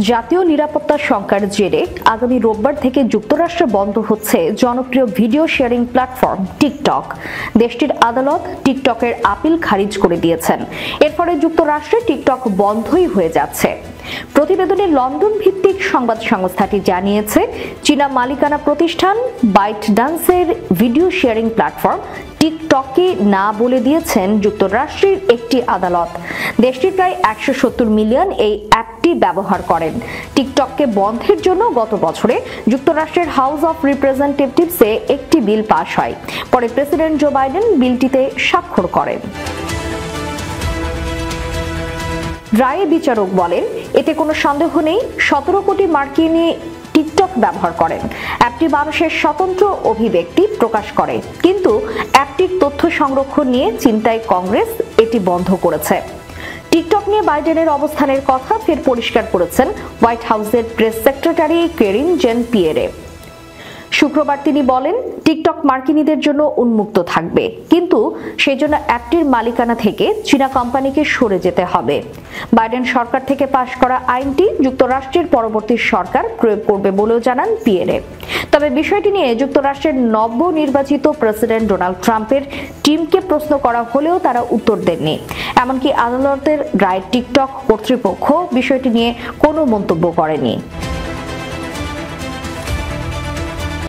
জাতীয় নিরাপত্তা শঙ্কার জেরে আগামী রোববার থেকে যুক্তরাষ্ট্রে বন্ধ হচ্ছে জনপ্রিয় ভিডিও শেয়ারিং প্ল্যাটফর্ম টিকটক। দেশটির আদালত টিকটকের আপিল খারিজ করে দিয়েছেন। এর ফলে যুক্তরাষ্ট্রে টিকটক বন্ধই হয়ে যাচ্ছে। প্রতিবেদনে লন্ডন ভিত্তিক সংবাদ সংস্থাটি জানিয়েছে, চীনা মালিকানা প্রতিষ্ঠান বাইটডান্সের ভিডিও শেয়ারিং প্ল্যাটফর্ম টিকটককে না বলে দিয়েছেন যুক্তরাষ্ট্রের একটি আদালত। দেশটির প্রায় 170 মিলিয়ন এই অ্যাপটি ব্যবহার করেন। টিকটককে বন্ধের জন্য গত বছরে যুক্তরাষ্ট্রের হাউস অব রিপ্রেজেন্টেটিভসে একটি বিল পাশ হয়। পরে প্রেসিডেন্ট জো বাইডেন বিলটিতে স্বাক্ষর করেন। রায়ে বিচারক বলেন, এতে কোনো সন্দেহ নেই 17 কোটি মার্কিনী টিকটক ব্যবহার করেন। অ্যাপটি মানুষের স্বতন্ত্র অভিব্যক্তি প্রকাশ করে, কিন্তু অ্যাপটির তথ্য সংরক্ষণ নিয়ে চিন্তায় কংগ্রেস এটি বন্ধ করেছে। টিকটক নিয়ে বাইডেনের অবস্থানের কথা ফের পরিষ্কার করেছেন হোয়াইট হাউসের press secretary Karine Jean Pierre. শুক্রবার তিনি বলেন, টিকটক মার্কিনীদের জন্য উন্মুক্ত থাকবে, কিন্তু সেজন্য অ্যাপটির মালিকানা থেকে চীনা কোম্পানিকে সরে যেতে হবে। বাইডেন সরকার থেকে পাশ করা আইনটি যুক্তরাষ্ট্রের পরবর্তী সরকার প্রয়োগ করবে বলেও জানান পিয়েরে। তবে বিষয়টি নিয়ে যুক্তরাষ্ট্রের নবনির্বাচিত প্রেসিডেন্ট ডোনাল্ড ট্রাম্পের টিমকে প্রশ্ন করা হলেও তারা উত্তর দেননি। এমনকি আদালতের রায়ে টিকটক কর্তৃপক্ষ বিষয়টি নিয়ে কোনো মন্তব্য করেনি।